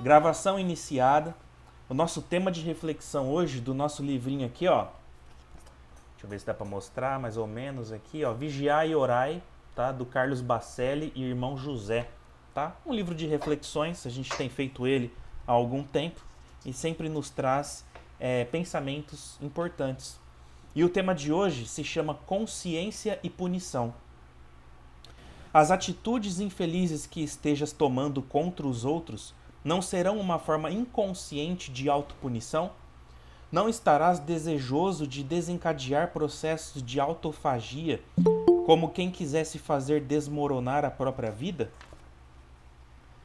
Gravação iniciada. O nosso tema de reflexão hoje do nosso livrinho aqui, ó. Deixa eu ver se dá para mostrar mais ou menos aqui, ó. Vigiai e Orai, tá? Do Carlos Bacelli e irmão José, tá? Um livro de reflexões, a gente tem feito ele há algum tempo e sempre nos traz pensamentos importantes. E o tema de hoje se chama Consciência e Punição. As atitudes infelizes que estejas tomando contra os outros não serão uma forma inconsciente de autopunição? Não estarás desejoso de desencadear processos de autofagia, como quem quisesse fazer desmoronar a própria vida?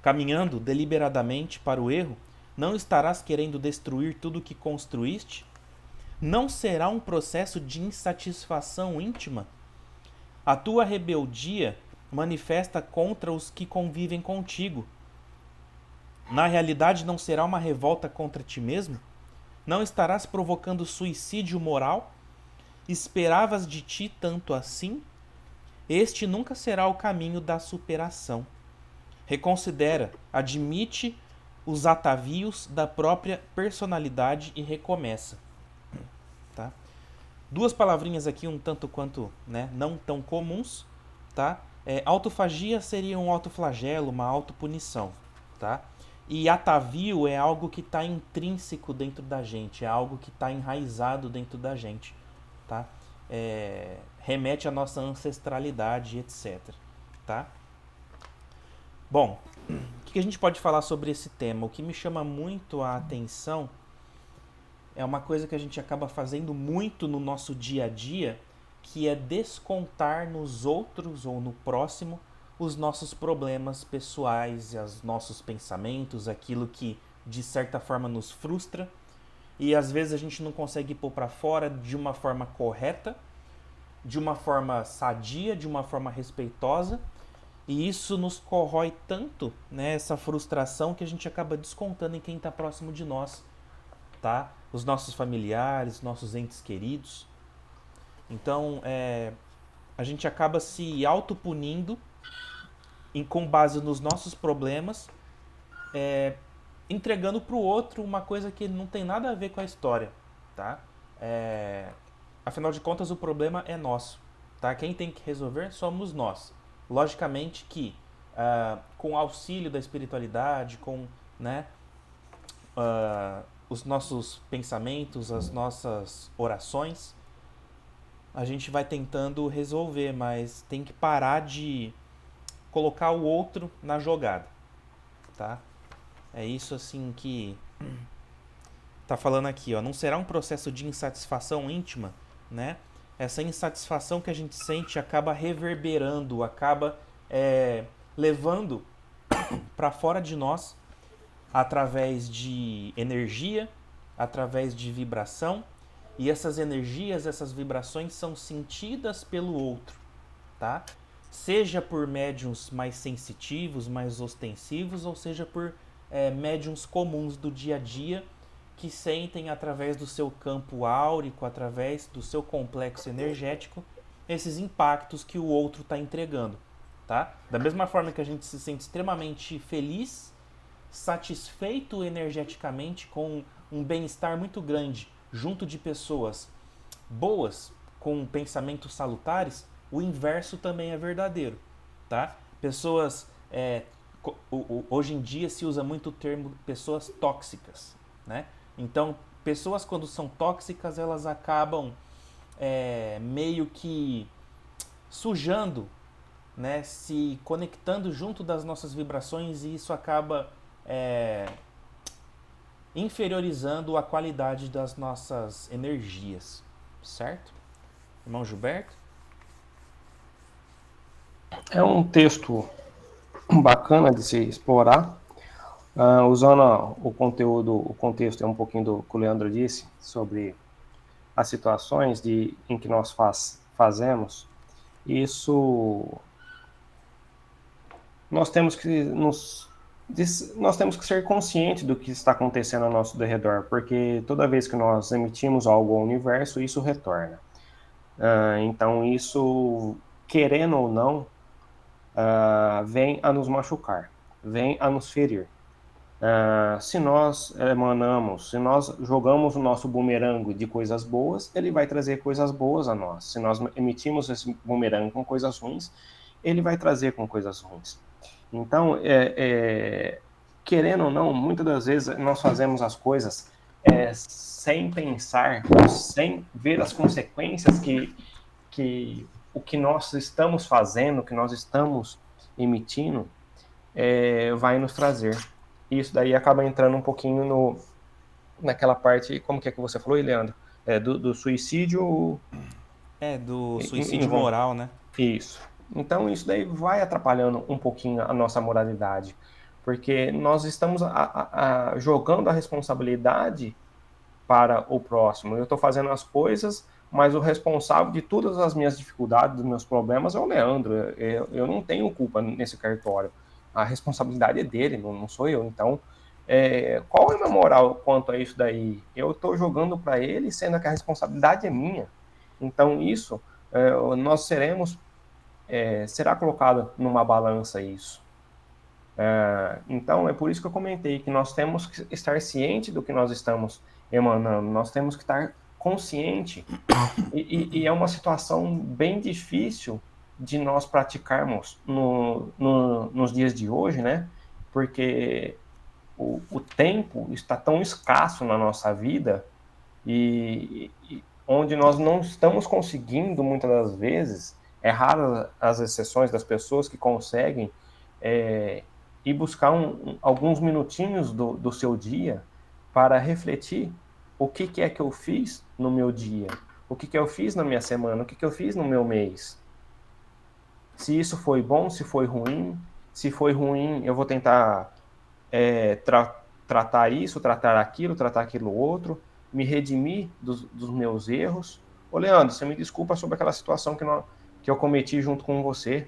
Caminhando deliberadamente para o erro, não estarás querendo destruir tudo que construíste? Não será um processo de insatisfação íntima? A tua rebeldia manifesta contra os que convivem contigo. Na realidade, não será uma revolta contra ti mesmo? Não estarás provocando suicídio moral? Esperavas de ti tanto assim? Este nunca será o caminho da superação. Reconsidera, admite os atavios da própria personalidade e recomeça. Tá? Duas palavrinhas aqui um tanto quanto, né, não tão comuns, tá? Autofagia seria um autoflagelo, uma autopunição, tá? E atavio é algo que está intrínseco dentro da gente, é algo que está enraizado dentro da gente, tá? Remete à nossa ancestralidade, etc, tá? Bom, o que a gente pode falar sobre esse tema? O que me chama muito a atenção é uma coisa que a gente acaba fazendo muito no nosso dia a dia, que é descontar nos outros ou no próximo os nossos problemas pessoais, os nossos pensamentos, aquilo que de certa forma nos frustra e às vezes a gente não consegue pôr para fora de uma forma correta, de uma forma sadia, de uma forma respeitosa, e isso nos corrói tanto, né, essa frustração, que a gente acaba descontando em quem está próximo de nós, tá? Os nossos familiares, nossos entes queridos. Então, a gente acaba se autopunindo com base nos nossos problemas, entregando para o outro uma coisa que não tem nada a ver com a história, tá? Afinal de contas, o problema é nosso, tá? Quem tem que resolver somos nós. Logicamente que, com o auxílio da espiritualidade, com, né, os nossos pensamentos, as nossas orações, a gente vai tentando resolver, mas tem que parar de colocar o outro na jogada, tá? É isso assim que tá falando aqui, ó. Não será um processo de insatisfação íntima, né? Essa insatisfação que a gente sente acaba reverberando, acaba levando para fora de nós através de energia, através de vibração, e essas energias, essas vibrações são sentidas pelo outro, tá? Seja por médiums mais sensitivos, mais ostensivos, ou seja por médiums comuns do dia a dia que sentem através do seu campo áurico, através do seu complexo energético, esses impactos que o outro está entregando, tá? Da mesma forma que a gente se sente extremamente feliz, satisfeito energeticamente, com um bem-estar muito grande junto de pessoas boas, com pensamentos salutares, o inverso também é verdadeiro, tá? Pessoas, hoje em dia se usa muito o termo pessoas tóxicas, né? Então, pessoas quando são tóxicas, elas acabam meio que sujando, né? Se conectando junto das nossas vibrações, e isso acaba inferiorizando a qualidade das nossas energias, certo? Irmão Gilberto? É um texto bacana de se explorar, usando o conteúdo, o contexto é um pouquinho do que o Leandro disse sobre as situações em que nós fazemos. Isso nós temos que nós temos que ser conscientes do que está acontecendo ao nosso redor, porque toda vez que nós emitimos algo ao universo, isso retorna. Então, isso, querendo ou não, vem a nos machucar, vem a nos ferir. Se nós emanamos, se nós jogamos o nosso bumerangue de coisas boas, ele vai trazer coisas boas a nós. Se nós emitimos esse bumerangue com coisas ruins, ele vai trazer com coisas ruins. Então, querendo ou não, muitas das vezes nós fazemos as coisas sem pensar, sem ver as consequências que o que nós estamos fazendo, o que nós estamos emitindo, vai nos trazer. E isso daí acaba entrando um pouquinho naquela parte, como que é que você falou, Leandro? Do suicídio Do em suicídio moral, né? isso. Então, isso daí vai atrapalhando um pouquinho a nossa moralidade, porque nós estamos jogando a responsabilidade para o próximo. Eu estou fazendo as coisas, mas o responsável de todas as minhas dificuldades, dos meus problemas é o Leandro. Eu não tenho culpa nesse cartório. A responsabilidade é dele, não sou eu. Então, qual é a minha moral quanto a isso daí? Eu estou jogando para ele, sendo que a responsabilidade é minha. Então, isso, nós será colocado numa balança isso. Então, é por isso que eu comentei que nós temos que estar ciente do que nós estamos emanando, nós temos que estar consciente. E é uma situação bem difícil de nós praticarmos nos dias de hoje, né? Porque o tempo está tão escasso na nossa vida e onde nós não estamos conseguindo, muitas das vezes, é raro as exceções das pessoas que conseguem ir buscar alguns minutinhos do seu dia para refletir o que é que eu fiz no meu dia, o que eu fiz na minha semana, o que eu fiz no meu mês. Se isso foi bom, se foi ruim. Se foi ruim, eu vou tentar tratar isso, tratar aquilo outro, me redimir dos meus erros. Ô, Leandro, você me desculpa sobre aquela situação que eu cometi junto com você.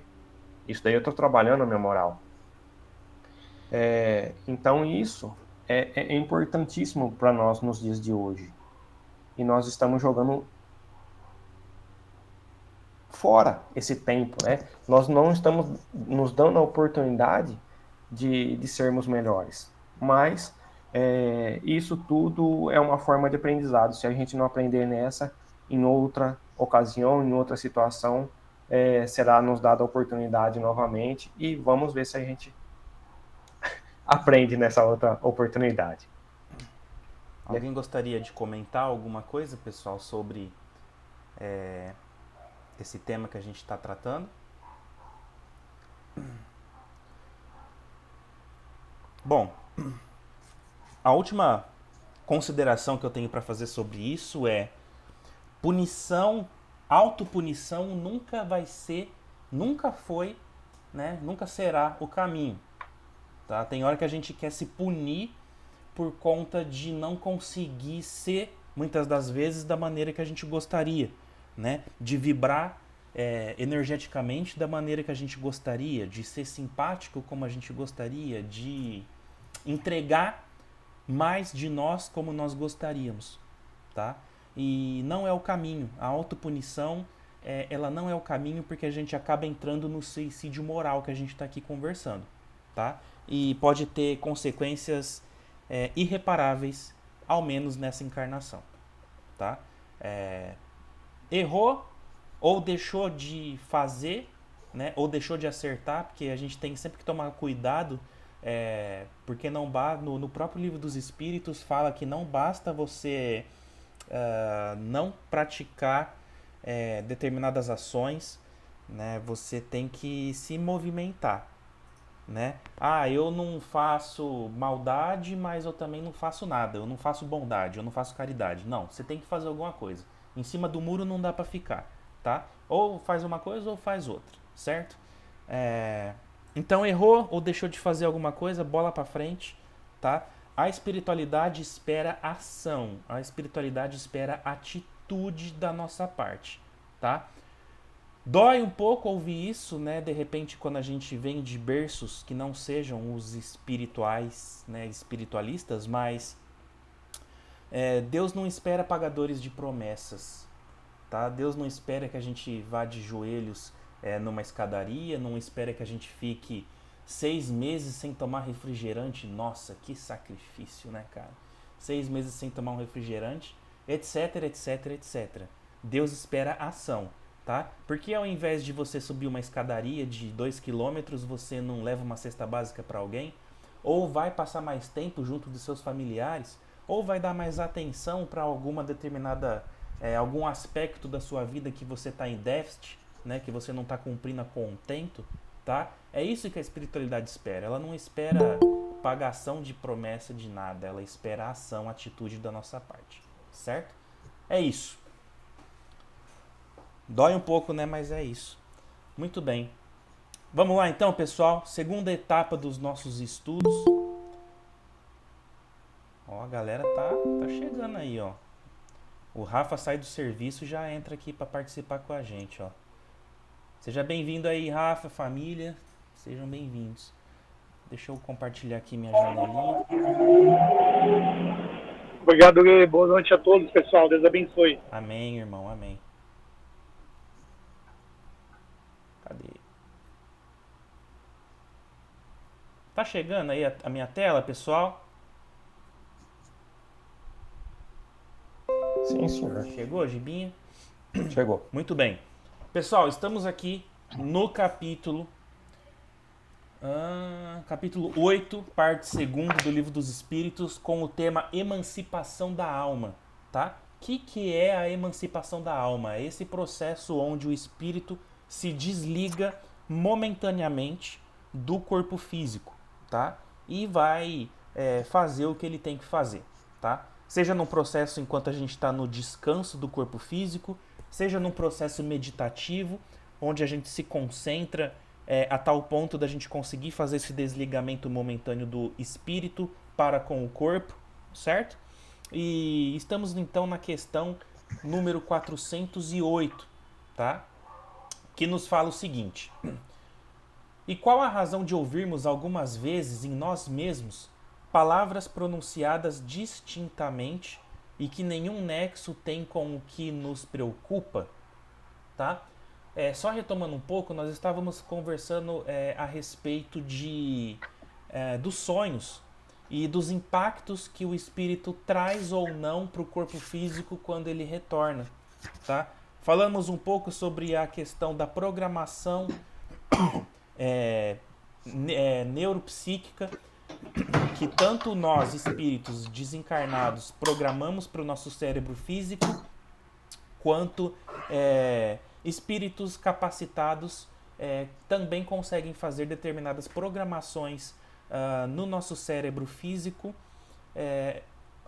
Isso daí eu estou trabalhando a minha moral. Então, isso é importantíssimo para nós nos dias de hoje. E nós estamos jogando fora esse tempo, né? Nós não estamos nos dando a oportunidade de sermos melhores. Mas isso tudo é uma forma de aprendizado. Se a gente não aprender nessa, em outra ocasião, em outra situação, será nos dada a oportunidade novamente e vamos ver se a gente aprende nessa outra oportunidade. Alguém gostaria de comentar alguma coisa, pessoal, sobre esse tema que a gente está tratando? Bom, a última consideração que eu tenho para fazer sobre isso é: punição, autopunição nunca vai ser, nunca foi, né? Nunca será o caminho. Tá? Tem hora que a gente quer se punir por conta de não conseguir ser, muitas das vezes, da maneira que a gente gostaria, né? De vibrar energeticamente da maneira que a gente gostaria, de ser simpático como a gente gostaria, de entregar mais de nós como nós gostaríamos, tá? E não é o caminho. A autopunição, ela não é o caminho, porque a gente acaba entrando no suicídio moral que a gente está aqui conversando, tá? E pode ter consequências irreparáveis, ao menos nessa encarnação, tá? Errou ou deixou de fazer, né? Ou deixou de acertar, porque a gente tem sempre que tomar cuidado, porque não no próprio livro dos Espíritos fala que não basta você não praticar determinadas ações, né? Você tem que se movimentar, né? Eu não faço maldade, mas eu também não faço nada. Eu não faço bondade, eu não faço caridade. Não, você tem que fazer alguma coisa. Em cima do muro não dá pra ficar, tá? Ou faz uma coisa ou faz outra, certo? Então errou ou deixou de fazer alguma coisa, bola pra frente, tá? A espiritualidade espera ação, a espiritualidade espera atitude da nossa parte, tá? Dói um pouco ouvir isso, né? De repente, quando a gente vem de berços que não sejam os espirituais, né? Espiritualistas, mas Deus não espera pagadores de promessas, tá? Deus não espera que a gente vá de joelhos numa escadaria, não espera que a gente fique 6 meses sem tomar refrigerante, nossa, que sacrifício, né, cara? 6 meses sem tomar um refrigerante, etc, etc, etc. Deus espera ação, tá? Porque ao invés de você subir uma escadaria de 2 quilômetros, você não leva uma cesta básica para alguém? Ou vai passar mais tempo junto dos seus familiares? Ou vai dar mais atenção para alguma determinada, algum aspecto da sua vida que você está em déficit, né? Que você não está cumprindo a contento, tá? É isso que a espiritualidade espera. Ela não espera pagação de promessa de nada, ela espera ação, atitude da nossa parte, certo? É isso. Dói um pouco, né? Mas é isso. Muito bem. Vamos lá então, pessoal. Segunda etapa dos nossos estudos. Ó, a galera tá chegando aí, ó. O Rafa sai do serviço e já entra aqui para participar com a gente, ó. Seja bem-vindo aí, Rafa, família. Sejam bem-vindos. Deixa eu compartilhar aqui minha janelinha. Obrigado, Gui. Boa noite a todos, pessoal. Deus abençoe. Amém, irmão. Amém. Cadê? Tá chegando aí a minha tela, pessoal? Sim, senhor. Chegou, Gibinha? Chegou. Muito bem. Pessoal, estamos aqui no capítulo 8, parte 2ª do Livro dos Espíritos, com o tema Emancipação da Alma, tá? O que é a emancipação da alma? É esse processo onde o espírito se desliga momentaneamente do corpo físico, tá? E vai fazer o que ele tem que fazer, tá? Seja num processo enquanto a gente está no descanso do corpo físico, seja num processo meditativo, onde a gente se concentra a tal ponto da gente conseguir fazer esse desligamento momentâneo do espírito para com o corpo, certo? E estamos então na questão número 408, tá? Que nos fala o seguinte: e qual a razão de ouvirmos algumas vezes em nós mesmos palavras pronunciadas distintamente e que nenhum nexo tem com o que nos preocupa, tá? Só retomando um pouco, nós estávamos conversando a respeito dos sonhos e dos impactos que o espírito traz ou não para o corpo físico quando ele retorna, tá? Falamos um pouco sobre a questão da programação neuropsíquica que tanto nós, espíritos desencarnados, programamos para o nosso cérebro físico, quanto espíritos capacitados também conseguem fazer determinadas programações no nosso cérebro físico,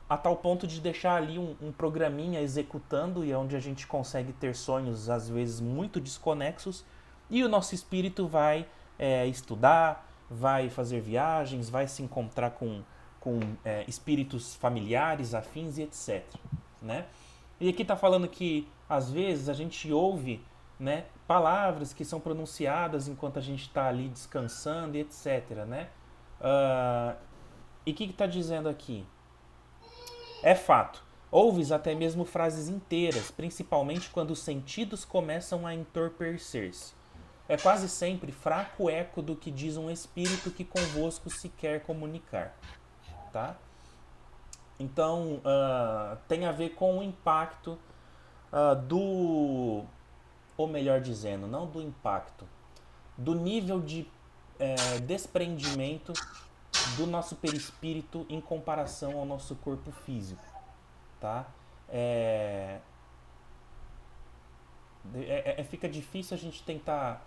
a tal ponto de deixar ali um programinha executando, e é onde a gente consegue ter sonhos às vezes muito desconexos, e o nosso espírito vai estudar, vai fazer viagens, vai se encontrar com espíritos familiares, afins e etc, né? E aqui está falando que às vezes a gente ouve, né, palavras que são pronunciadas enquanto a gente está ali descansando e etc, né? E o que está dizendo aqui? É fato. Ouves até mesmo frases inteiras, principalmente quando os sentidos começam a entorpecer-se. É quase sempre fraco eco do que diz um espírito que convosco se quer comunicar, tá? Então, tem a ver com o impacto ou melhor dizendo, não do impacto, do nível de desprendimento do nosso perispírito em comparação ao nosso corpo físico, tá? Fica difícil a gente tentar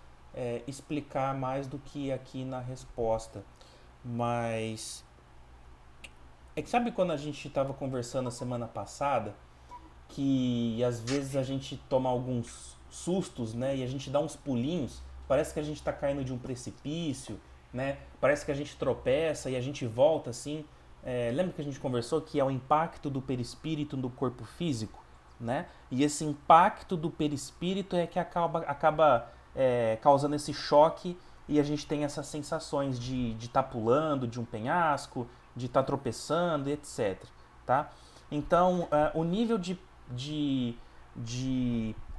explicar mais do que aqui na resposta, mas é que sabe quando a gente estava conversando a semana passada que às vezes a gente toma alguns sustos, né, e a gente dá uns pulinhos, parece que a gente está caindo de um precipício, né, parece que a gente tropeça e a gente volta assim. Lembra que a gente conversou que é o impacto do perispírito no corpo físico, né? E esse impacto do perispírito é que acaba causando esse choque, e a gente tem essas sensações de estar pulando de um penhasco, de estar tropeçando, etc. Tá? Então, o nível de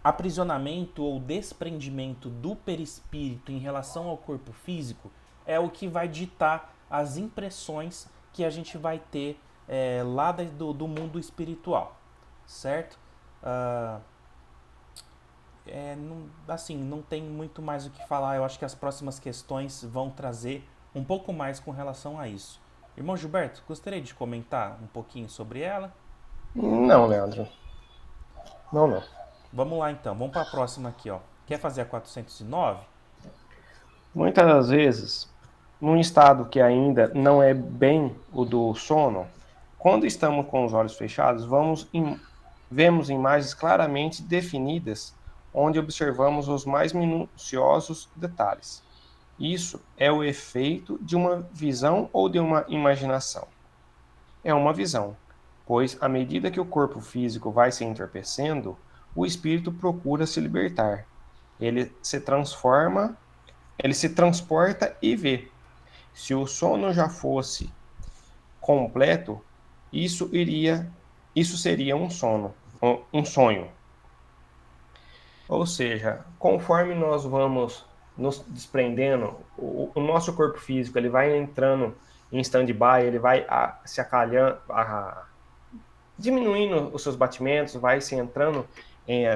aprisionamento ou desprendimento do perispírito em relação ao corpo físico é o que vai ditar as impressões que a gente vai ter lá do mundo espiritual, certo? Assim, não tem muito mais o que falar. Eu acho que as próximas questões vão trazer um pouco mais com relação a isso. Irmão Gilberto, gostaria de comentar um pouquinho sobre ela? Não, Leandro. Não. Vamos lá então, vamos para a próxima aqui, ó. Quer fazer a 409? Muitas das vezes, num estado que ainda não é bem o do sono, quando estamos com os olhos fechados, vemos imagens claramente definidas, onde observamos os mais minuciosos detalhes. Isso é o efeito de uma visão ou de uma imaginação? É uma visão, pois à medida que o corpo físico vai se entorpecendo, o espírito procura se libertar. Ele se transforma, ele se transporta e vê. Se o sono já fosse completo, isso seria um sono, um sonho. Ou seja, conforme nós vamos nos desprendendo, o nosso corpo físico ele vai entrando em stand-by, ele vai se acalhando, diminuindo os seus batimentos, vai se entrando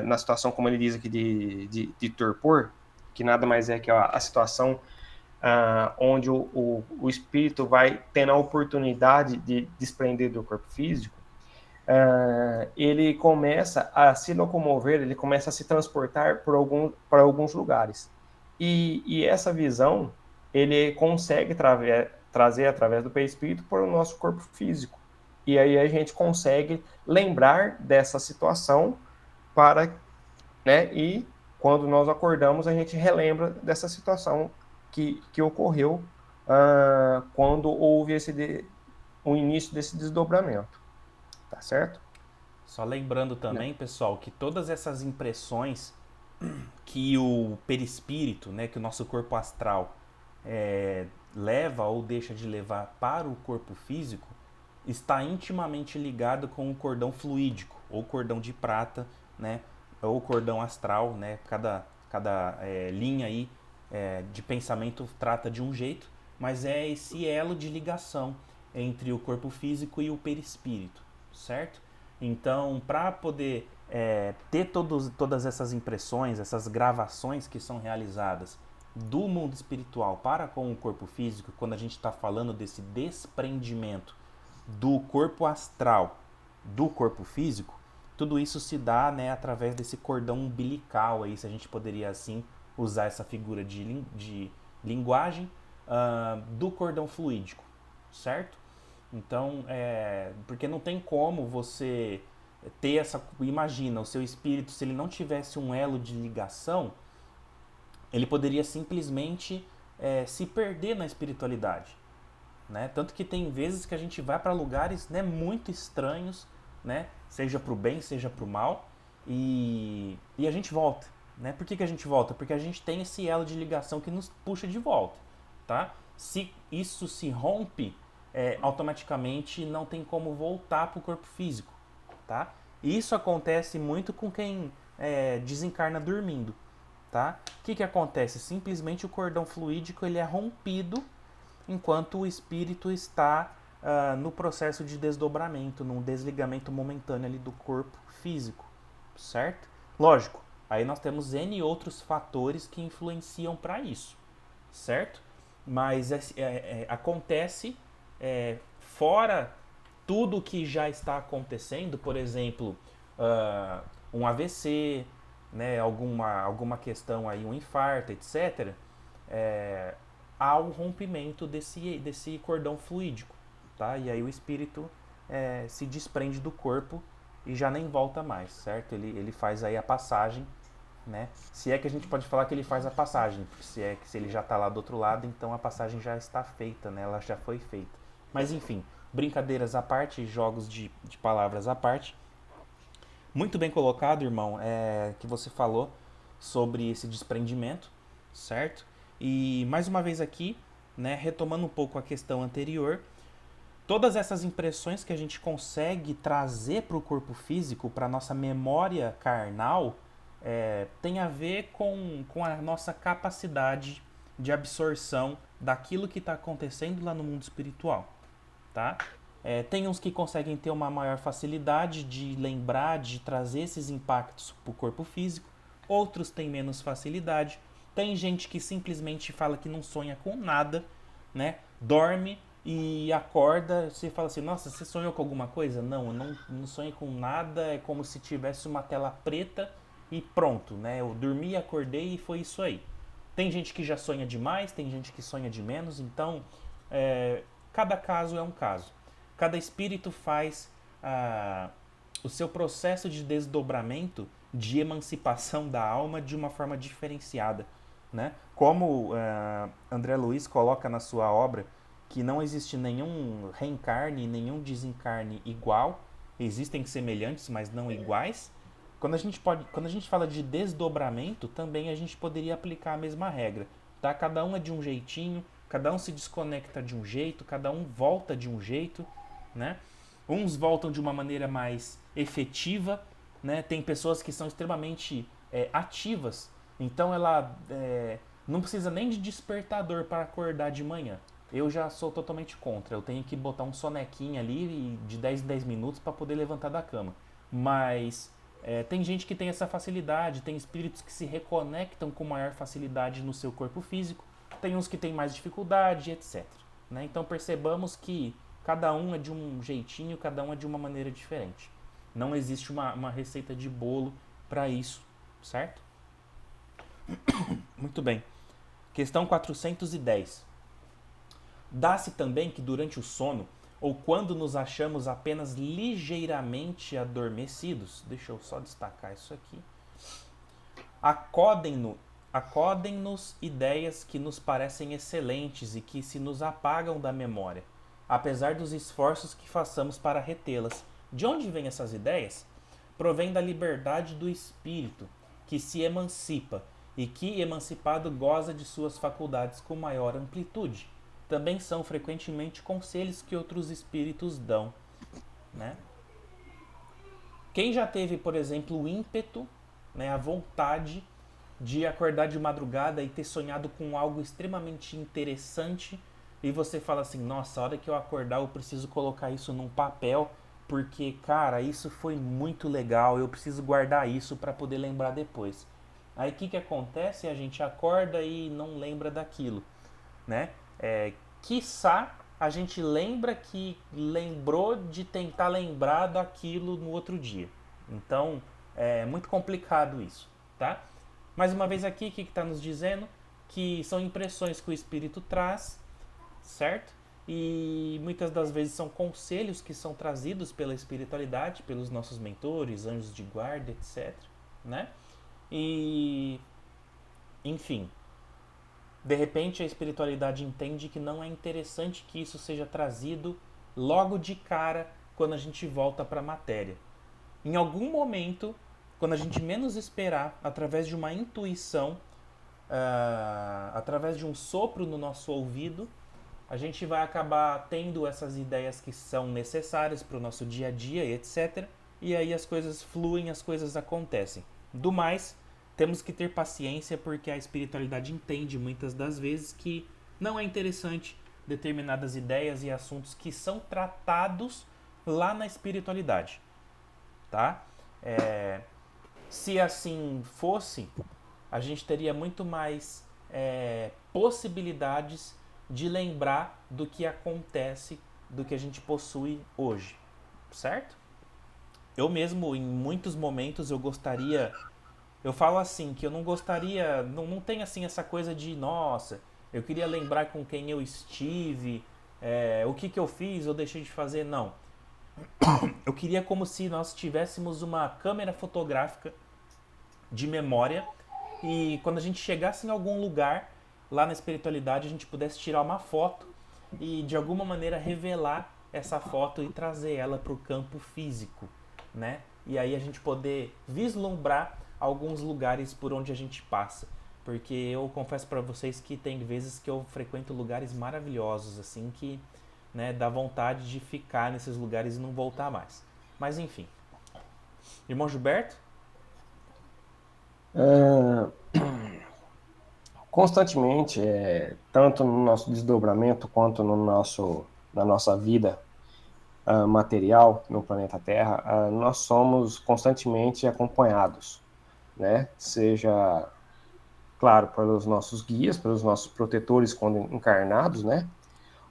na situação, como ele diz aqui, de torpor, que nada mais é que a situação onde o espírito vai tendo a oportunidade de desprender do corpo físico. Ele começa a se locomover, ele começa a se transportar para alguns lugares. E essa visão ele consegue trazer através do perispírito para o nosso corpo físico. E aí a gente consegue lembrar dessa situação né, e quando nós acordamos a gente relembra dessa situação que ocorreu quando houve o início desse desdobramento. Tá certo? Só lembrando também, pessoal, que todas essas impressões que o perispírito, né, que o nosso corpo astral leva ou deixa de levar para o corpo físico, está intimamente ligado com o cordão fluídico, ou cordão de prata, né, ou cordão astral, né, cada linha aí de pensamento trata de um jeito, mas é esse elo de ligação entre o corpo físico e o perispírito, certo? Então, para poder ter todas essas impressões, essas gravações que são realizadas do mundo espiritual para com o corpo físico, quando a gente está falando desse desprendimento do corpo astral do corpo físico, tudo isso se dá, né, através desse cordão umbilical, aí, se a gente poderia assim usar essa figura de linguagem do cordão fluídico, certo? Então, porque não tem como você ter essa. Imagina, o seu espírito, se ele não tivesse um elo de ligação, ele poderia simplesmente se perder na espiritualidade. Né? Tanto que tem vezes que a gente vai para lugares, né, muito estranhos, né? Seja para o bem, seja para o mal, e a gente volta. Né? Por que a gente volta? Porque a gente tem esse elo de ligação que nos puxa de volta. Tá? Se isso se rompe, automaticamente não tem como voltar para o corpo físico. Tá? Isso acontece muito com quem desencarna dormindo. Tá? O que acontece? Simplesmente o cordão fluídico ele é rompido enquanto o espírito está no processo de desdobramento, num desligamento momentâneo ali do corpo físico, certo? Lógico, aí nós temos N outros fatores que influenciam para isso, certo? Mas acontece fora tudo que já está acontecendo, por exemplo, um AVC, né, alguma questão aí, um infarto, etc., há um rompimento desse cordão fluídico, tá? E aí o espírito se desprende do corpo e já nem volta mais, certo? Ele faz aí a passagem, né? Se é que a gente pode falar que ele faz a passagem, porque se ele já está lá do outro lado, então a passagem já está feita, né? Ela já foi feita. Mas enfim, brincadeiras à parte, jogos de palavras à parte. Muito bem colocado, irmão, que você falou sobre esse desprendimento, certo? E mais uma vez aqui, né, retomando um pouco a questão anterior, todas essas impressões que a gente consegue trazer para o corpo físico, para a nossa memória carnal, tem a ver com a nossa capacidade de absorção daquilo que está acontecendo lá no mundo espiritual, tá? Tem uns que conseguem ter uma maior facilidade de lembrar, de trazer esses impactos para o corpo físico, outros têm menos facilidade. Tem gente que simplesmente fala que não sonha com nada, né? Dorme e acorda, você fala assim, nossa, você sonhou com alguma coisa? Não, eu não sonhei com nada, é como se tivesse uma tela preta e pronto, né? Eu dormi, acordei e foi isso aí. Tem gente que já sonha demais, tem gente que sonha de menos, então cada caso é um caso. Cada espírito faz o seu processo de desdobramento, de emancipação da alma de uma forma diferenciada, né? Como André Luiz coloca na sua obra, que não existe nenhum reencarne, nenhum desencarne igual, existem semelhantes, mas não iguais. Quando a gente fala de desdobramento, também a gente poderia aplicar a mesma regra, tá? Cada um é de um jeitinho, cada um se desconecta de um jeito, cada um volta de um jeito, né? Uns voltam de uma maneira mais efetiva, né? Tem pessoas que são extremamente ativas, então ela não precisa nem de despertador para acordar de manhã. Eu já sou totalmente contra. Eu tenho que botar um sonequinho ali de 10 em 10 minutos para poder levantar da cama. Mas tem gente que tem essa facilidade, tem espíritos que se reconectam com maior facilidade no seu corpo físico, tem uns que têm mais dificuldade, etc. Né? Então percebamos que cada um é de um jeitinho, cada um é de uma maneira diferente. Não existe uma receita de bolo para isso, certo? Muito bem. Questão 410. Dá-se também que durante o sono, ou quando nos achamos apenas ligeiramente adormecidos, deixa eu só destacar isso aqui, acodem-nos ideias que nos parecem excelentes e que se nos apagam da memória, apesar dos esforços que façamos para retê-las. De onde vêm essas ideias? Provém da liberdade do espírito, que se emancipa e que, emancipado, goza de suas faculdades com maior amplitude. Também são frequentemente conselhos que outros espíritos dão, né? Quem já teve, por exemplo, o ímpeto, né, a vontade de acordar de madrugada e ter sonhado com algo extremamente interessante e você fala assim, nossa, a hora que eu acordar eu preciso colocar isso num papel porque, cara, isso foi muito legal, eu preciso guardar isso para poder lembrar depois. Aí o que acontece? A gente acorda e não lembra daquilo, né? Quiçá a gente lembra que lembrou de tentar lembrar daquilo no outro dia. Então, é muito complicado isso, tá? Mais uma vez aqui, o que está nos dizendo? Que são impressões que o espírito traz, certo? E muitas das vezes são conselhos que são trazidos pela espiritualidade, pelos nossos mentores, anjos de guarda, etc, né? E, enfim, de repente a espiritualidade entende que não é interessante que isso seja trazido logo de cara quando a gente volta para a matéria. Em algum momento, quando a gente menos esperar, através de uma intuição, através de um sopro no nosso ouvido, a gente vai acabar tendo essas ideias que são necessárias para o nosso dia a dia, etc. E aí as coisas fluem, as coisas acontecem. Do mais, temos que ter paciência porque a espiritualidade entende muitas das vezes que não é interessante determinadas ideias e assuntos que são tratados lá na espiritualidade, tá? Se assim fosse, a gente teria muito mais possibilidades de lembrar do que acontece, do que a gente possui hoje, certo? Eu mesmo, em muitos momentos, eu falo assim, que eu não gostaria, não tem assim essa coisa de, nossa, eu queria lembrar com quem eu estive, o que eu fiz ou deixei de fazer, não. Eu queria como se nós tivéssemos uma câmera fotográfica de memória e quando a gente chegasse em algum lugar, lá na espiritualidade, a gente pudesse tirar uma foto e de alguma maneira revelar essa foto e trazer ela para o campo físico, né? E aí a gente poder vislumbrar alguns lugares por onde a gente passa. Porque eu confesso para vocês que tem vezes que eu frequento lugares maravilhosos, assim, que, né, dá vontade de ficar nesses lugares e não voltar mais. Mas enfim. Irmão Gilberto? constantemente, tanto no nosso desdobramento quanto na nossa vida material no planeta Terra, nós somos constantemente acompanhados, né? Seja, claro, pelos nossos guias, pelos nossos protetores quando encarnados, né?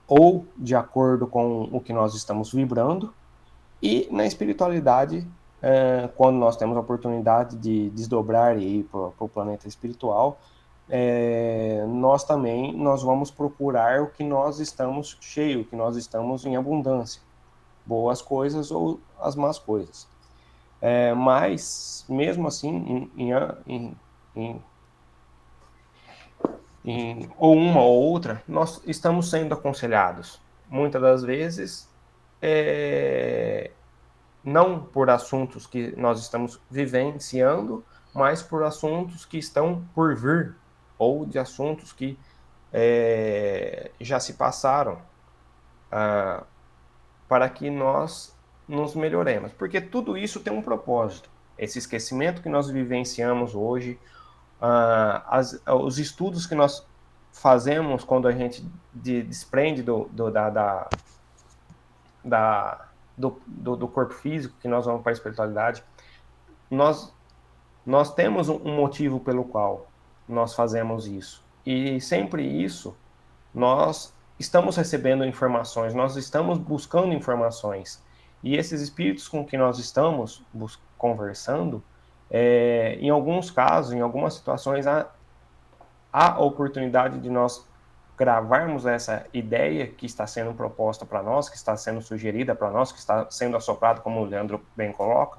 Ou de acordo com o que nós estamos vibrando, e na espiritualidade, quando nós temos a oportunidade de desdobrar e ir para o planeta espiritual, nós vamos procurar o que nós estamos cheio, o que nós estamos em abundância, boas coisas ou as más coisas. Mas, mesmo assim, ou uma ou outra, nós estamos sendo aconselhados. Muitas das vezes, não por assuntos que nós estamos vivenciando, mas por assuntos que estão por vir, ou de assuntos que já se passaram, para que nós nos melhoremos. Porque tudo isso tem um propósito. Esse esquecimento que nós vivenciamos hoje, os estudos que nós fazemos quando a gente desprende do corpo físico, que nós vamos para a espiritualidade, nós temos um motivo pelo qual nós fazemos isso. E sempre isso, nós estamos recebendo informações, nós estamos buscando informações. E esses espíritos com que nós estamos conversando, em alguns casos, em algumas situações, há a oportunidade de nós gravarmos essa ideia que está sendo proposta para nós, que está sendo sugerida para nós, que está sendo assoprado, como o Leandro bem coloca,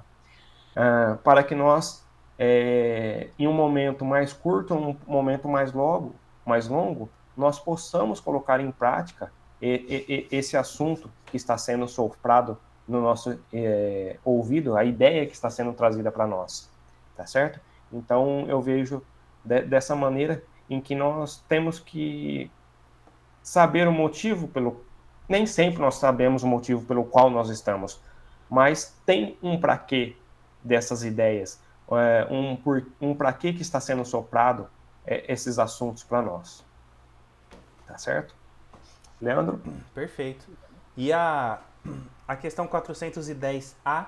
para que nós, em um momento mais curto, um momento mais longo, nós possamos colocar em prática esse assunto que está sendo soprado no nosso ouvido, a ideia que está sendo trazida para nós, tá certo? Então, eu vejo dessa maneira em que nós temos que saber o motivo nem sempre nós sabemos o motivo pelo qual nós estamos, mas tem um para quê dessas ideias, um para quê que está sendo soprado esses assuntos para nós. Tá certo? Leandro? Perfeito. E a questão 410A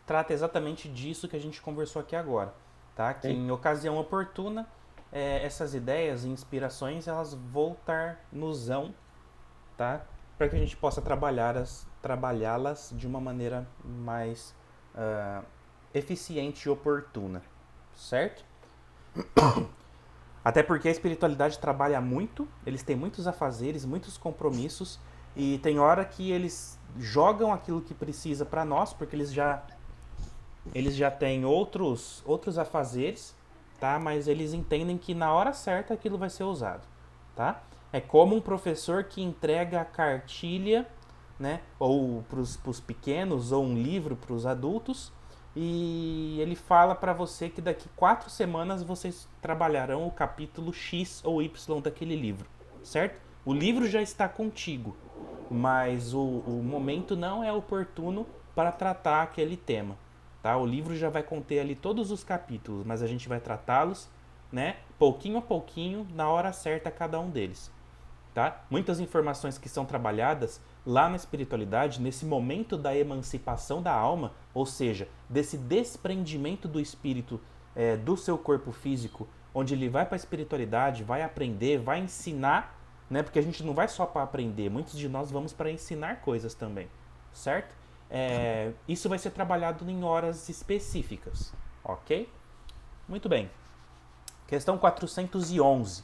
trata exatamente disso que a gente conversou aqui agora, tá? Que em ocasião oportuna, essas ideias e inspirações, elas voltar nosão, tá? Para que a gente possa trabalhá-las de uma maneira mais eficiente e oportuna, certo? Até porque a espiritualidade trabalha muito, eles têm muitos afazeres, muitos compromissos, e tem hora que eles jogam aquilo que precisa para nós, porque eles já têm outros afazeres, tá? Mas eles entendem que na hora certa aquilo vai ser usado, tá? É como um professor que entrega a cartilha, né? Ou para os pequenos, ou um livro para os adultos, e ele fala para você que daqui 4 semanas vocês trabalharão o capítulo X ou Y daquele livro, certo? O livro já está contigo, mas o momento não é oportuno para tratar aquele tema, tá? O livro já vai conter ali todos os capítulos, mas a gente vai tratá-los, né, pouquinho a pouquinho, na hora certa cada um deles, tá? Muitas informações que são trabalhadas lá na espiritualidade, nesse momento da emancipação da alma, ou seja, desse desprendimento do espírito do seu corpo físico, onde ele vai para a espiritualidade, vai aprender, vai ensinar, né? Porque a gente não vai só para aprender, muitos de nós vamos para ensinar coisas também, certo? Isso vai ser trabalhado em horas específicas, ok? Muito bem. Questão 411.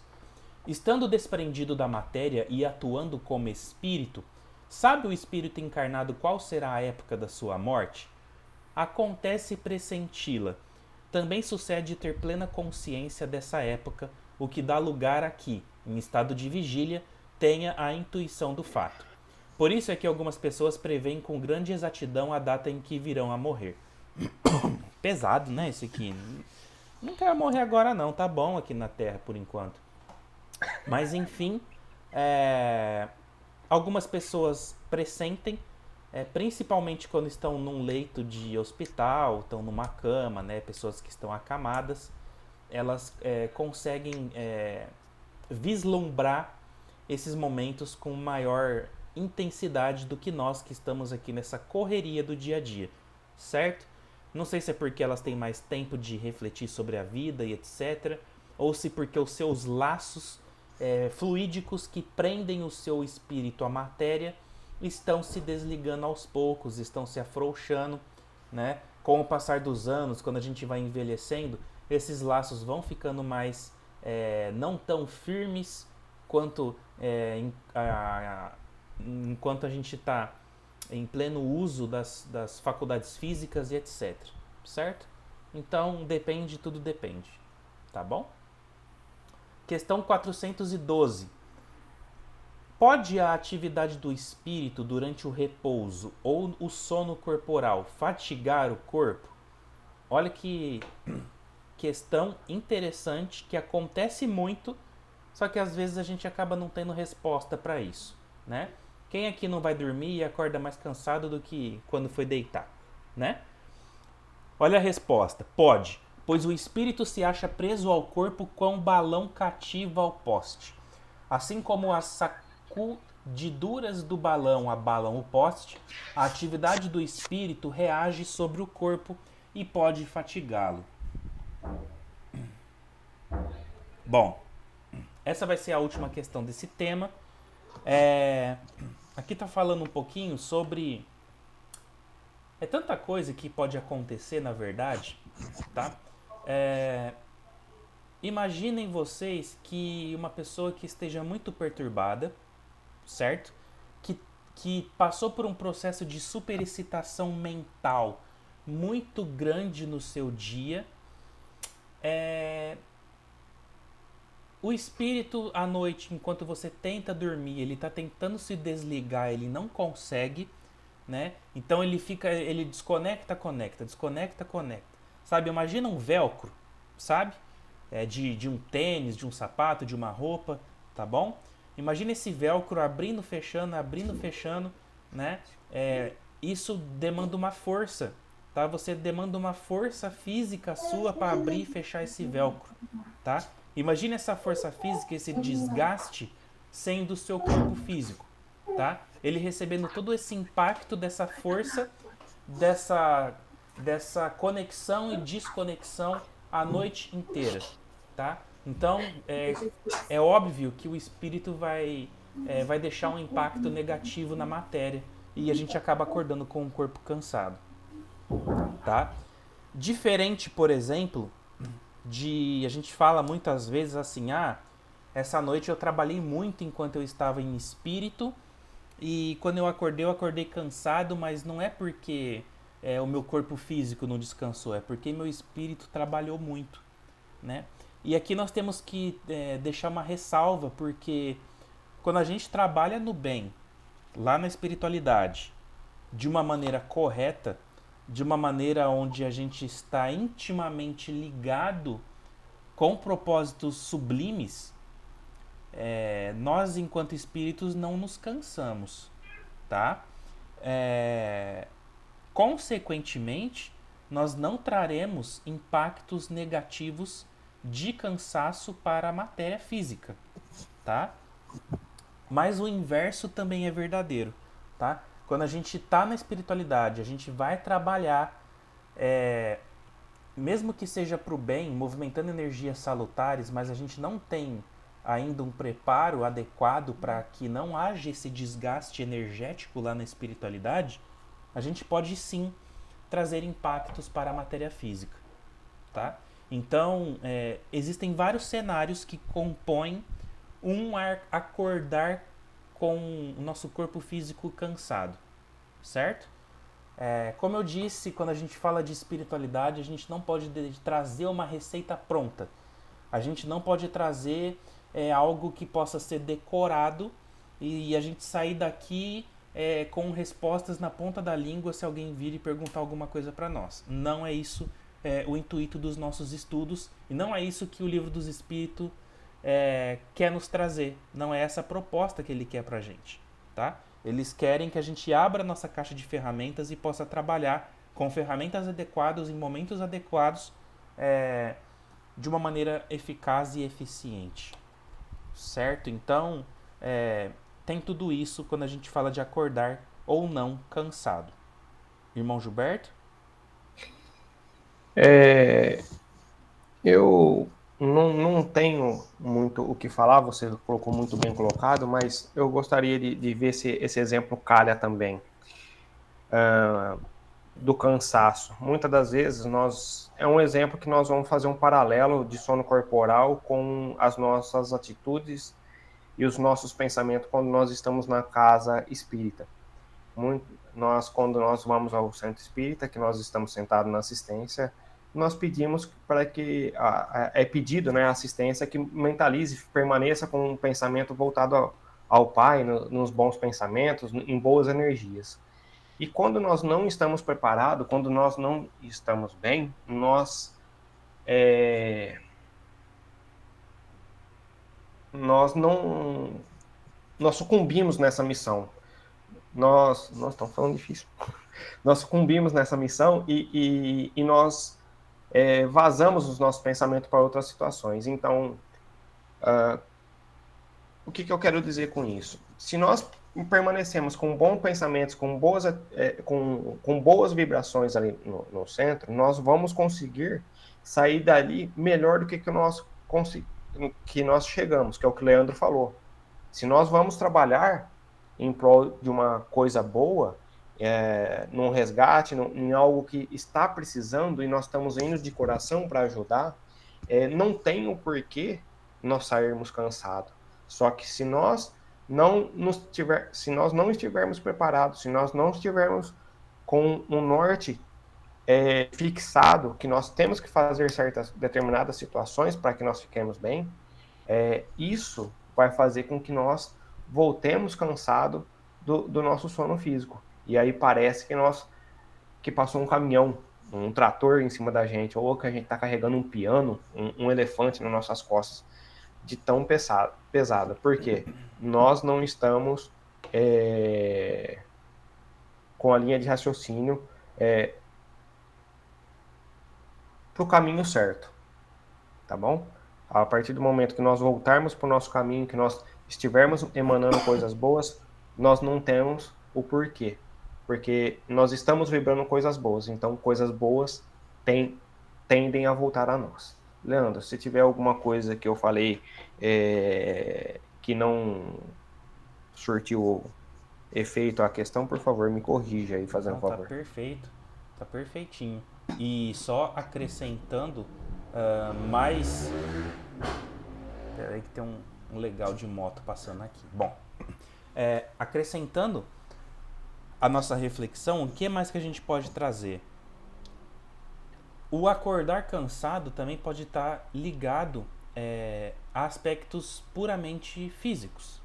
Estando desprendido da matéria e atuando como espírito, sabe o espírito encarnado qual será a época da sua morte? Acontece pressenti-la. Também sucede ter plena consciência dessa época, o que dá lugar a que, em estado de vigília, tenha a intuição do fato. Por isso é que algumas pessoas preveem com grande exatidão a data em que virão a morrer. Pesado, né, esse aqui? Não quero morrer agora não, tá bom aqui na Terra por enquanto. Mas enfim, algumas pessoas pressentem, principalmente quando estão num leito de hospital, estão numa cama, né, pessoas que estão acamadas, elas conseguem vislumbrar esses momentos com maior intensidade do que nós que estamos aqui nessa correria do dia a dia, certo? Não sei se é porque elas têm mais tempo de refletir sobre a vida e etc. Ou se porque os seus laços fluídicos que prendem o seu espírito à matéria estão se desligando aos poucos, estão se afrouxando, né? Com o passar dos anos, quando a gente vai envelhecendo, esses laços vão ficando mais não tão firmes quanto enquanto a gente está em pleno uso das faculdades físicas e etc. Certo? Então, tudo depende. Tá bom? Questão 412. Pode a atividade do espírito durante o repouso ou o sono corporal fatigar o corpo? Olha que questão interessante que acontece muito, só que às vezes a gente acaba não tendo resposta para isso, né? Quem aqui não vai dormir e acorda mais cansado do que quando foi deitar, né? Olha a resposta. Pode, pois o espírito se acha preso ao corpo com um balão cativo ao poste. Assim como as sacudiduras do balão abalam o poste, a atividade do espírito reage sobre o corpo e pode fatigá-lo. Bom, essa vai ser a última questão desse tema. Aqui está falando um pouquinho sobre... É tanta coisa que pode acontecer, na verdade, tá? Imaginem vocês que uma pessoa que esteja muito perturbada, certo? Que passou por um processo de superexcitação mental muito grande no seu dia. O espírito, à noite, enquanto você tenta dormir, ele está tentando se desligar, ele não consegue, né? Então ele desconecta, conecta, desconecta, conecta. Sabe, imagina um velcro, sabe? De um tênis, de um sapato, de uma roupa, tá bom? Imagina esse velcro abrindo, fechando, né? Isso demanda uma força, tá? Você demanda uma força física sua para abrir e fechar esse velcro, tá? Imagina essa força física, esse desgaste sendo o seu corpo físico, tá? Ele recebendo todo esse impacto dessa força, dessa conexão e desconexão a noite inteira, tá? Então, é óbvio que o espírito vai deixar um impacto negativo na matéria e a gente acaba acordando com o corpo cansado, tá? Diferente, por exemplo, a gente fala muitas vezes assim, essa noite eu trabalhei muito enquanto eu estava em espírito e quando eu acordei cansado, mas não é porque o meu corpo físico não descansou, é porque meu espírito trabalhou muito, né? E aqui nós temos que deixar uma ressalva, porque quando a gente trabalha no bem, lá na espiritualidade, de uma maneira correta, de uma maneira onde a gente está intimamente ligado com propósitos sublimes, nós, enquanto espíritos, não nos cansamos, tá? Consequentemente, nós não traremos impactos negativos de cansaço para a matéria física, tá? Mas o inverso também é verdadeiro, tá? Quando a gente está na espiritualidade, a gente vai trabalhar, mesmo que seja para o bem, movimentando energias salutares, mas a gente não tem ainda um preparo adequado para que não haja esse desgaste energético lá na espiritualidade, a gente pode sim trazer impactos para a matéria física, tá? Então, existem vários cenários que compõem acordar com o nosso corpo físico cansado, certo? Como eu disse, quando a gente fala de espiritualidade, a gente não pode trazer uma receita pronta. A gente não pode trazer algo que possa ser decorado e a gente sair daqui com respostas na ponta da língua se alguém vir e perguntar alguma coisa para nós. Não é isso o intuito dos nossos estudos e não é isso que o Livro dos Espíritos quer nos trazer. Não é essa a proposta que ele quer pra gente, tá? Eles querem que a gente abra a nossa caixa de ferramentas e possa trabalhar com ferramentas adequadas, em momentos adequados, de uma maneira eficaz e eficiente, certo? Então, tem tudo isso quando a gente fala de acordar ou não cansado. Irmão Gilberto? É, eu não tenho muito o que falar, você colocou muito bem colocado, mas eu gostaria de ver se esse exemplo calha também, do cansaço. Muitas das vezes é um exemplo que nós vamos fazer um paralelo de sono corporal com as nossas atitudes e os nossos pensamentos quando nós estamos na casa espírita. Quando nós vamos ao centro espírita, que nós estamos sentados na assistência, nós pedimos para que é pedido, né, a assistência que mentalize, permaneça com um pensamento voltado ao Pai, nos bons pensamentos, em boas energias. E quando nós não estamos preparados, quando nós não estamos bem, nós não nós sucumbimos nessa missão. Nós estamos falando difícil. Nós sucumbimos nessa missão e nós vazamos os nossos pensamentos para outras situações. Então, o que eu quero dizer com isso? Se nós permanecemos com bons pensamentos, com boas vibrações ali no centro, nós vamos conseguir sair dali melhor do que nós chegamos, que é o que o Leandro falou. Se nós vamos trabalhar em prol de uma coisa boa, num resgate, em algo que está precisando e nós estamos indo de coração para ajudar, não tem o porquê nós sairmos cansados. Só que se nós não estivermos preparados, se nós não estivermos com um norte fixado, que nós temos que fazer certas determinadas situações para que nós fiquemos bem, isso vai fazer com que nós voltemos cansado do nosso sono físico. E aí parece que passou um caminhão, um trator em cima da gente, ou que a gente está carregando um piano, um elefante nas nossas costas, de tão pesada. Por quê? Nós não estamos com a linha de raciocínio para o caminho certo, tá bom? A partir do momento que nós voltarmos para o nosso caminho, que nós estivermos emanando coisas boas, nós não temos o porquê. Porque nós estamos vibrando coisas boas, então coisas boas tendem a voltar a nós. Leandro, se tiver alguma coisa que eu falei que não surtiu efeito à questão, por favor, me corrija aí, fazendo Não, tá favor. perfeito. Tá perfeitinho. E só acrescentando mais. Peraí que tem um legal de moto passando aqui. Bom, acrescentando a nossa reflexão, o que mais que a gente pode trazer? O acordar cansado também pode estar ligado a aspectos puramente físicos,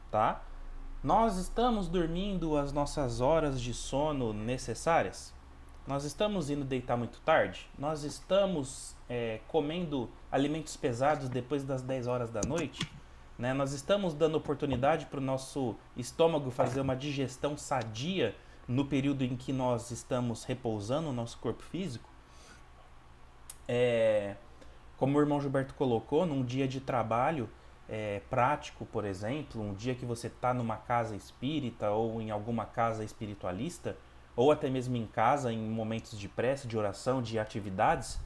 tá? Nós estamos dormindo as nossas horas de sono necessárias? Nós estamos indo deitar muito tarde? Nós estamos comendo alimentos pesados depois das 10 horas da noite? Né? Nós estamos dando oportunidade para o nosso estômago fazer uma digestão sadia no período em que nós estamos repousando o nosso corpo físico? Como o irmão Gilberto colocou, num dia de trabalho prático, por exemplo, um dia que você está numa casa espírita ou em alguma casa espiritualista, ou até mesmo em casa, em momentos de prece, de oração, de atividades,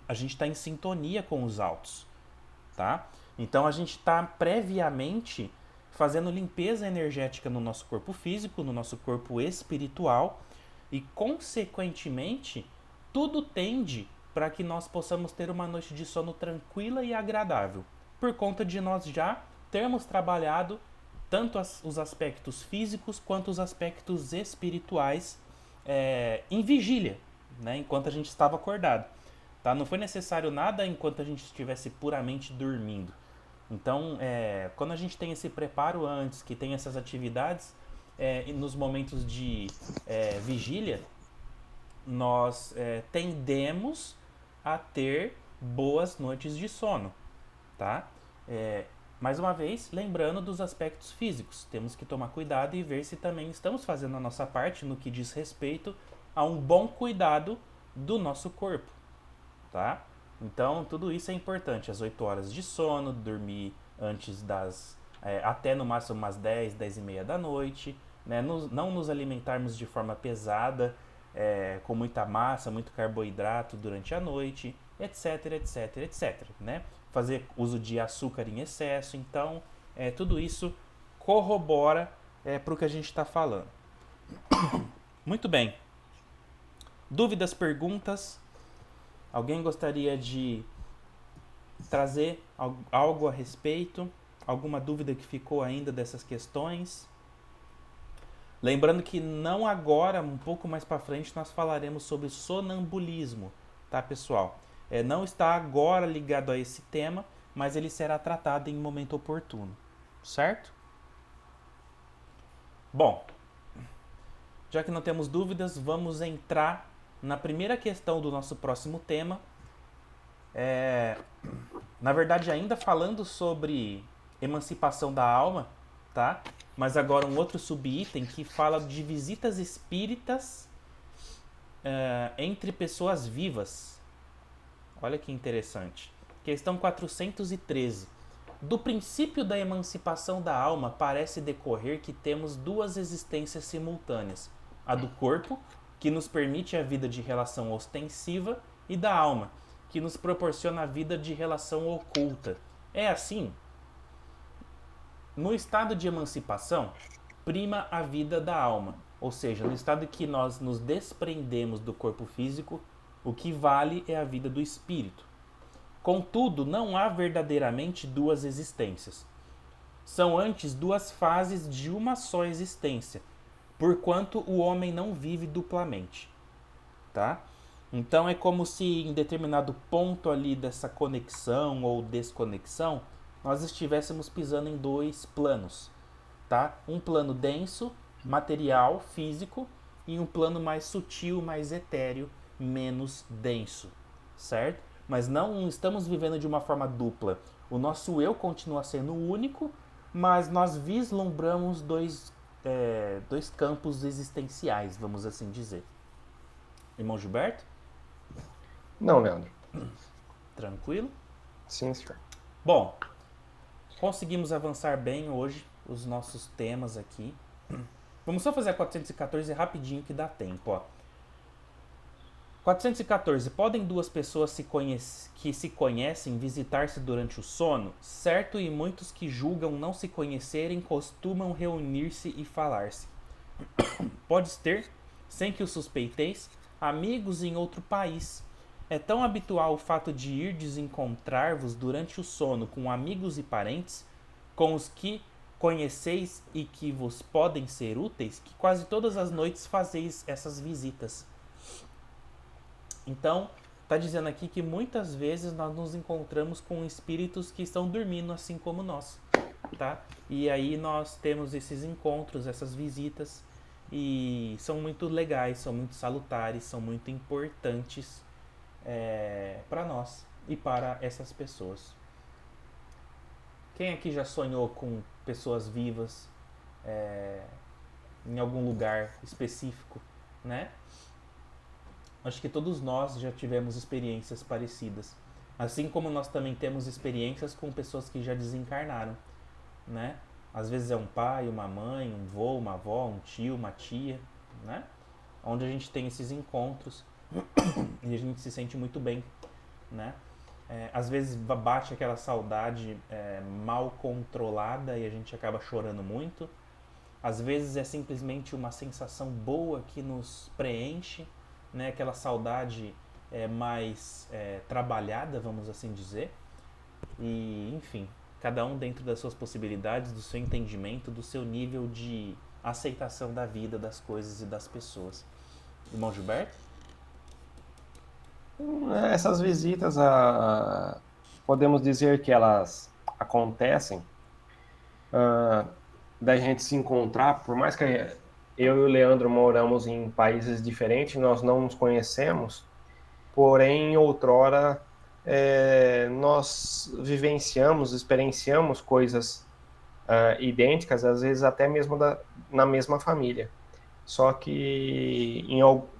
a gente está em sintonia com os altos, tá? Então a gente está previamente fazendo limpeza energética no nosso corpo físico, no nosso corpo espiritual e, consequentemente, tudo tende para que nós possamos ter uma noite de sono tranquila e agradável, por conta de nós já termos trabalhado tanto os aspectos físicos quanto os aspectos espirituais em vigília, né, enquanto a gente estava acordado. Tá? Não foi necessário nada enquanto a gente estivesse puramente dormindo. Então, quando a gente tem esse preparo antes, que tem essas atividades, nos momentos de vigília, nós tendemos a ter boas noites de sono, tá? Mais uma vez, lembrando dos aspectos físicos, temos que tomar cuidado e ver se também estamos fazendo a nossa parte no que diz respeito a um bom cuidado do nosso corpo, tá? Então, tudo isso é importante. As 8 horas de sono, dormir antes até no máximo umas 10, 10 e meia da noite, né? Não nos alimentarmos de forma pesada, com muita massa, muito carboidrato durante a noite, etc, etc, etc, né? Fazer uso de açúcar em excesso. Então, tudo isso corrobora para o que a gente está falando. Muito bem. Dúvidas, perguntas? Alguém gostaria de trazer algo a respeito? Alguma dúvida que ficou ainda dessas questões? Lembrando que não agora, um pouco mais para frente, nós falaremos sobre sonambulismo, tá, pessoal? Não está agora ligado a esse tema, mas ele será tratado em momento oportuno, certo? Bom, já que não temos dúvidas, vamos entrar na primeira questão do nosso próximo tema. Na verdade, ainda falando sobre emancipação da alma, tá? Mas agora um outro subitem que fala de visitas espíritas entre pessoas vivas. Olha que interessante. Questão 413. Do princípio da emancipação da alma parece decorrer que temos duas existências simultâneas. A do corpo, que nos permite a vida de relação ostensiva, e da alma, que nos proporciona a vida de relação oculta. É assim? No estado de emancipação, prima a vida da alma. Ou seja, no estado que nós nos desprendemos do corpo físico, o que vale é a vida do espírito. Contudo, não há verdadeiramente duas existências. São antes duas fases de uma só existência, porquanto o homem não vive duplamente. Tá? Então é como se em determinado ponto ali dessa conexão ou desconexão, nós estivéssemos pisando em dois planos. Tá? Um plano denso, material, físico, e um plano mais sutil, mais etéreo, menos denso. Certo? Mas não estamos vivendo de uma forma dupla. O nosso eu continua sendo único, mas nós vislumbramos dois campos existenciais, vamos assim dizer. Irmão Gilberto? Não, Leandro. Tranquilo? Sim, senhor. Bom, conseguimos avançar bem hoje os nossos temas aqui. Vamos só fazer a 414 rapidinho que dá tempo, ó. 414. Podem duas pessoas que se conhecem visitar-se durante o sono? Certo, e muitos que julgam não se conhecerem costumam reunir-se e falar-se. Podes ter, sem que o suspeiteis, amigos em outro país. É tão habitual o fato de irdes encontrar-vos durante o sono com amigos e parentes, com os que conheceis e que vos podem ser úteis, que quase todas as noites fazeis essas visitas. Então, está dizendo aqui que muitas vezes nós nos encontramos com espíritos que estão dormindo assim como nós, tá? E aí nós temos esses encontros, essas visitas, e são muito legais, são muito salutares, são muito importantes para nós e para essas pessoas. Quem aqui já sonhou com pessoas vivas em algum lugar específico, né? Acho que todos nós já tivemos experiências parecidas. Assim como nós também temos experiências com pessoas que já desencarnaram, né? Às vezes é um pai, uma mãe, um vô, uma avó, um tio, uma tia, né? Onde a gente tem esses encontros e a gente se sente muito bem, né? Às vezes bate aquela saudade mal controlada e a gente acaba chorando muito. Às vezes é simplesmente uma sensação boa que nos preenche, né? Aquela saudade mais trabalhada, vamos assim dizer. E, enfim, cada um dentro das suas possibilidades, do seu entendimento, do seu nível de aceitação da vida, das coisas e das pessoas. Irmão Gilberto? Essas visitas, podemos dizer que elas acontecem da gente se encontrar, por mais que eu e o Leandro moramos em países diferentes, nós não nos conhecemos, porém, outrora, nós vivenciamos, experienciamos coisas idênticas, às vezes até mesmo na mesma família. Só que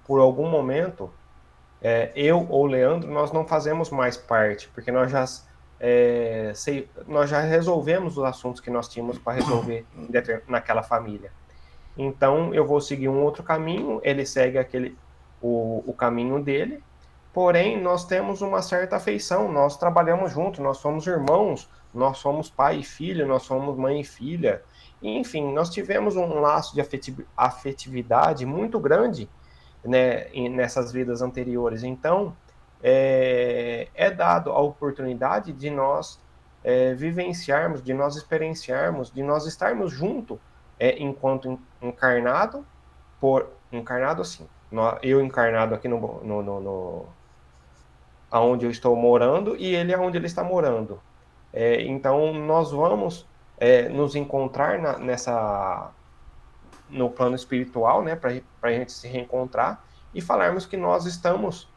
por algum momento Eu ou o Leandro, nós não fazemos mais parte, porque nós já resolvemos os assuntos que nós tínhamos para resolver naquela família. Então, eu vou seguir um outro caminho, ele segue o caminho dele, porém, nós temos uma certa afeição, nós trabalhamos juntos, nós somos irmãos, nós somos pai e filho, nós somos mãe e filha, enfim, nós tivemos um laço de afetividade muito grande, né, nessas vidas anteriores. Então, é dado a oportunidade de nós vivenciarmos, de nós experienciarmos, de nós estarmos juntos enquanto encarnado, encarnado assim, eu encarnado aqui aonde eu estou morando e ele aonde ele está morando. Então, nós vamos nos encontrar no plano espiritual, né, para a gente se reencontrar e falarmos que nós estamos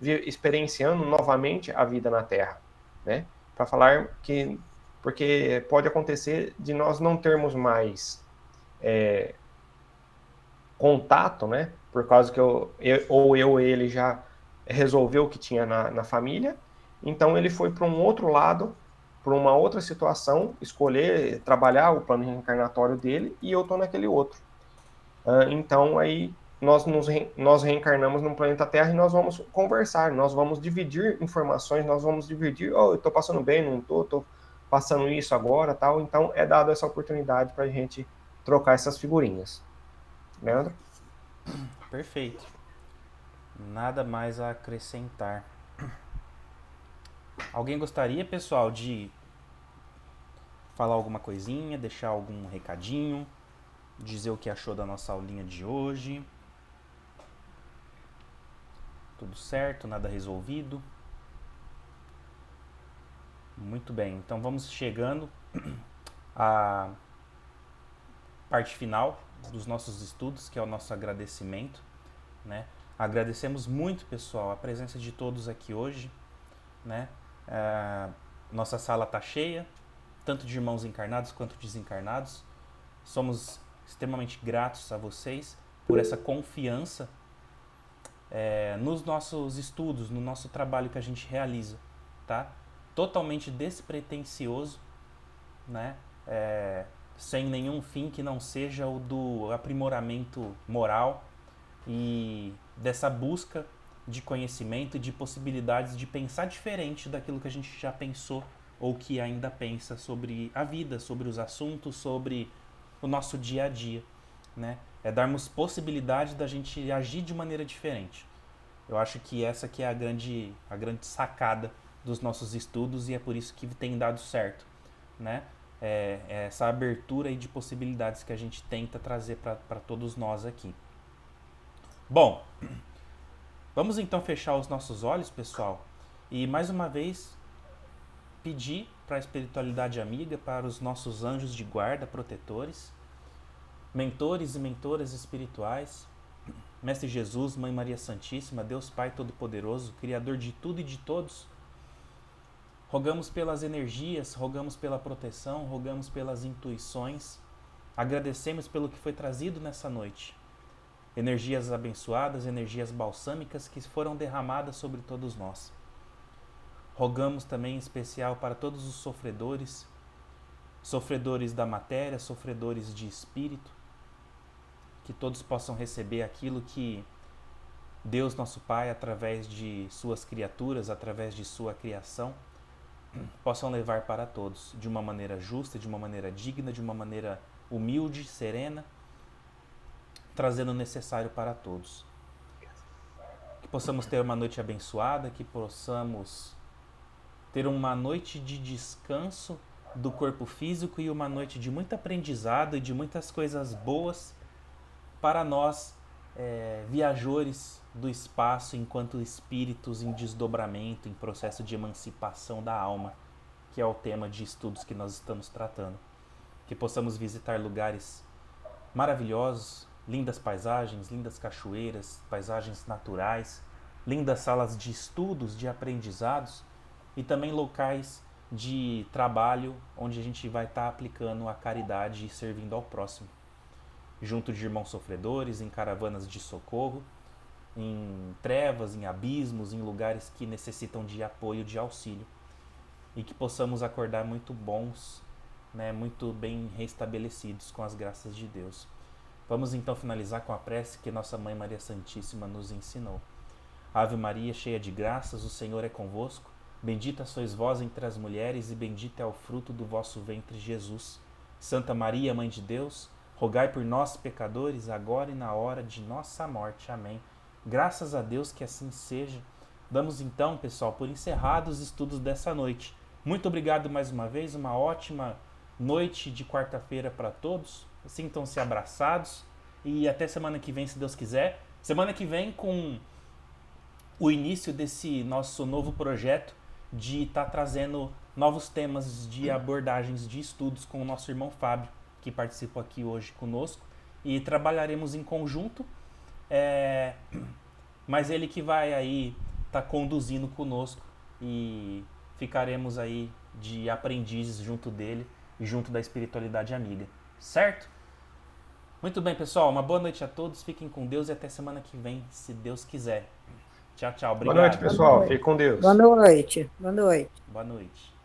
experienciando novamente a vida na Terra, né? Para falar que, porque pode acontecer de nós não termos mais contato, né? Por causa que ou ele já resolveu o que tinha na família, então ele foi para um outro lado, para uma outra situação, escolher trabalhar o plano reencarnatório dele e eu estou naquele outro. Então aí nós reencarnamos no planeta Terra e nós vamos conversar, nós vamos dividir informações, nós vamos dividir, eu estou passando bem, não estou passando isso agora, tal. Então é dado essa oportunidade para a gente trocar essas figurinhas. Leandro? Perfeito. Nada mais a acrescentar. Alguém gostaria, pessoal, de falar alguma coisinha, deixar algum recadinho, dizer o que achou da nossa aulinha de hoje? Tudo certo? Nada resolvido? Muito bem, então vamos chegando à parte final dos nossos estudos, que é o nosso agradecimento, né? Agradecemos muito, pessoal, a presença de todos aqui hoje, né? Nossa sala está cheia, tanto de irmãos encarnados quanto desencarnados. Somos extremamente gratos a vocês por essa confiança nos nossos estudos, no nosso trabalho que a gente realiza, tá? Totalmente despretensioso, né? Sem nenhum fim que não seja o do aprimoramento moral e dessa busca de conhecimento e de possibilidades de pensar diferente daquilo que a gente já pensou ou que ainda pensa sobre a vida, sobre os assuntos, sobre o nosso dia a dia, né? É darmos possibilidade da gente agir de maneira diferente. Eu acho que essa que é a grande sacada dos nossos estudos e é por isso que tem dado certo, né? Essa abertura aí de possibilidades que a gente tenta trazer para todos nós aqui. Bom, vamos então fechar os nossos olhos, pessoal, e mais uma vez pedir para a espiritualidade amiga, para os nossos anjos de guarda, protetores, mentores e mentoras espirituais, Mestre Jesus, Mãe Maria Santíssima, Deus Pai Todo-Poderoso, Criador de tudo e de todos, rogamos pelas energias, rogamos pela proteção, rogamos pelas intuições, agradecemos pelo que foi trazido nessa noite. Energias abençoadas, energias balsâmicas que foram derramadas sobre todos nós. Rogamos também em especial para todos os sofredores, sofredores da matéria, sofredores de espírito, que todos possam receber aquilo que Deus nosso Pai, através de suas criaturas, através de sua criação, possam levar para todos, de uma maneira justa, de uma maneira digna, de uma maneira humilde, serena, trazendo o necessário para todos. Que possamos ter uma noite abençoada, que possamos ter uma noite de descanso do corpo físico e uma noite de muito aprendizado e de muitas coisas boas para nós, viajores do espaço enquanto espíritos em desdobramento, em processo de emancipação da alma, que é o tema de estudos que nós estamos tratando. Que possamos visitar lugares maravilhosos, lindas paisagens, lindas cachoeiras, paisagens naturais, lindas salas de estudos, de aprendizados e também locais de trabalho onde a gente vai estar aplicando a caridade e servindo ao próximo. Junto de irmãos sofredores, em caravanas de socorro, em trevas, em abismos, em lugares que necessitam de apoio, de auxílio. E que possamos acordar muito bons, né, muito bem restabelecidos com as graças de Deus. Vamos então finalizar com a prece que nossa Mãe Maria Santíssima nos ensinou. Ave Maria, cheia de graças, o Senhor é convosco. Bendita sois vós entre as mulheres e bendito é o fruto do vosso ventre, Jesus. Santa Maria, Mãe de Deus, rogai por nós, pecadores, agora e na hora de nossa morte. Amém. Graças a Deus que assim seja. Damos então, pessoal, por encerrados os estudos dessa noite. Muito obrigado mais uma vez, uma ótima noite de quarta-feira para todos. Sintam-se abraçados e até semana que vem, se Deus quiser. Semana que vem com o início desse nosso novo projeto de estar trazendo novos temas de abordagens de estudos com o nosso irmão Fábio, que participa aqui hoje conosco, e trabalharemos em conjunto, mas ele que vai aí estar conduzindo conosco e ficaremos aí de aprendizes junto dele e junto da espiritualidade amiga, certo? Muito bem, pessoal, uma boa noite a todos, fiquem com Deus e até semana que vem, se Deus quiser. Tchau, tchau. Obrigado. Boa noite, pessoal. Fique com Deus. Boa noite. Boa noite. Boa noite.